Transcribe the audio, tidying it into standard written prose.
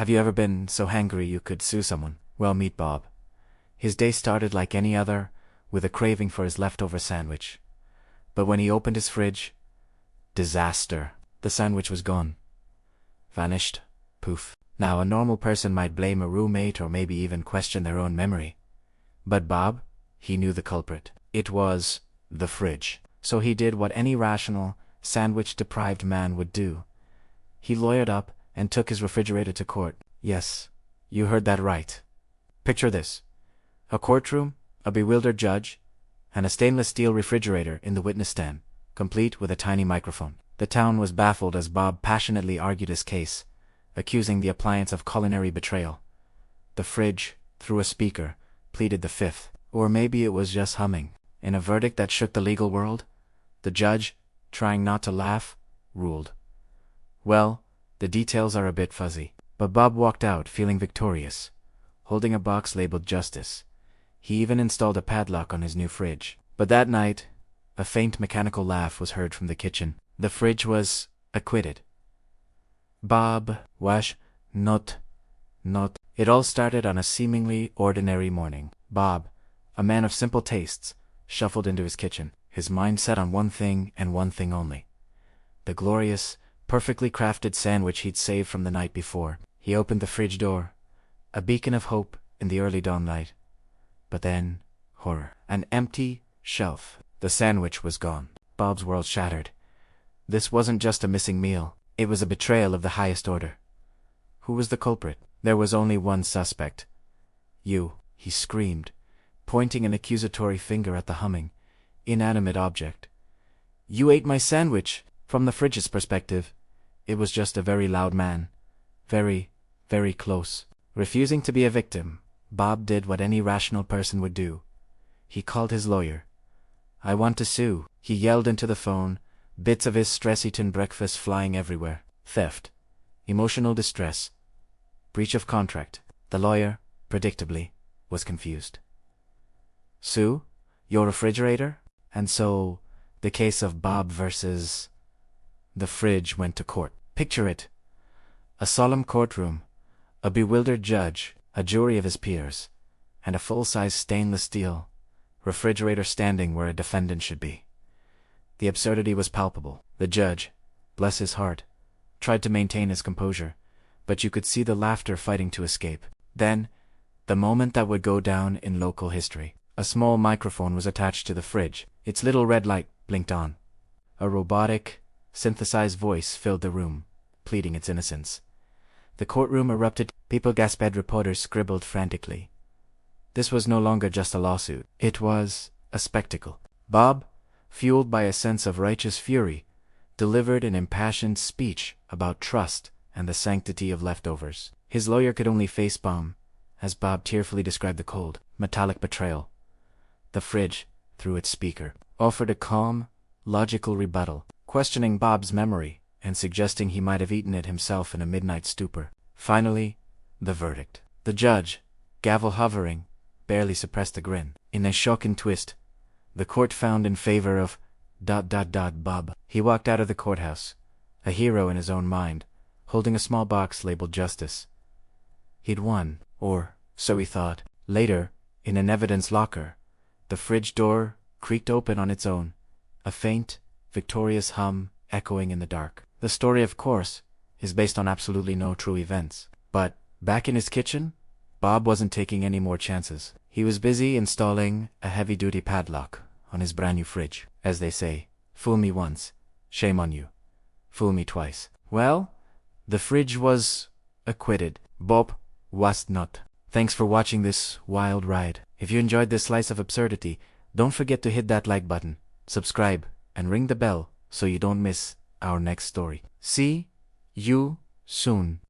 Have you ever been so hangry you could sue someone? Well, meet Bob. His day started like any other, with a craving for his leftover sandwich. But when he opened his fridge, disaster. The sandwich was gone. Vanished. Poof. Now, a normal person might blame a roommate or maybe even question their own memory. But Bob, he knew the culprit. It was the fridge. So he did what any rational, sandwich-deprived man would do. He lawyered up and took his refrigerator to court. Yes, you heard that right. Picture this. A courtroom, a bewildered judge, and a stainless steel refrigerator in the witness stand, complete with a tiny microphone. The town was baffled as Bob passionately argued his case, accusing the appliance of culinary betrayal. The fridge, through a speaker, pleaded the fifth. Or maybe it was just humming. In a verdict that shook the legal world, the judge, trying not to laugh, ruled. Well, the details are a bit fuzzy. But Bob walked out feeling victorious, holding a box labeled Justice. He even installed a padlock on his new fridge. But that night, a faint mechanical laugh was heard from the kitchen. The fridge was acquitted. Bob was not. It all started on a seemingly ordinary morning. Bob, a man of simple tastes, shuffled into his kitchen, his mind set on one thing and one thing only. The glorious, perfectly crafted sandwich he'd saved from the night before. He opened the fridge door, a beacon of hope in the early dawn light. But then, horror. An empty shelf. The sandwich was gone. Bob's world shattered. This wasn't just a missing meal. It was a betrayal of the highest order. Who was the culprit? There was only one suspect. You, he screamed, pointing an accusatory finger at the humming, inanimate object. You ate my sandwich! From the fridge's perspective, it was just a very loud man. Very, very close. Refusing to be a victim, Bob did what any rational person would do. He called his lawyer. I want to sue. He yelled into the phone, bits of his stress-eaten breakfast flying everywhere. Theft. Emotional distress. Breach of contract. The lawyer, predictably, was confused. Sue? Your refrigerator? And so, the case of Bob versus the fridge went to court. Picture it. A solemn courtroom, a bewildered judge, a jury of his peers, and a full-size stainless steel refrigerator standing where a defendant should be. The absurdity was palpable. The judge, bless his heart, tried to maintain his composure, but you could see the laughter fighting to escape. Then, the moment that would go down in local history. A small microphone was attached to the fridge. Its little red light blinked on. A robotic, synthesized voice filled the room, pleading its innocence. The courtroom erupted. People gasped. Reporters scribbled frantically. This was no longer just a lawsuit. It was a spectacle. Bob, fueled by a sense of righteous fury, delivered an impassioned speech about trust and the sanctity of leftovers. His lawyer could only facepalm, as Bob tearfully described the cold, metallic betrayal. The fridge, through its speaker, offered a calm, logical rebuttal, questioning Bob's memory and suggesting he might have eaten it himself in a midnight stupor. Finally, the verdict. The judge, gavel hovering, barely suppressed a grin. In a shocking twist, the court found in favor of Bob. He walked out of the courthouse, a hero in his own mind, holding a small box labeled Justice. He'd won, or so he thought. Later, in an evidence locker, the fridge door creaked open on its own, a faint, victorious hum echoing in the dark. The story, of course, is based on absolutely no true events. But, back in his kitchen, Bob wasn't taking any more chances. He was busy installing a heavy-duty padlock on his brand-new fridge. As they say, fool me once, shame on you. Fool me twice. Well, the fridge was acquitted. Bob was not. Thanks for watching this wild ride. If you enjoyed this slice of absurdity, don't forget to hit that like button, subscribe, and ring the bell so you don't miss our next story. See you soon.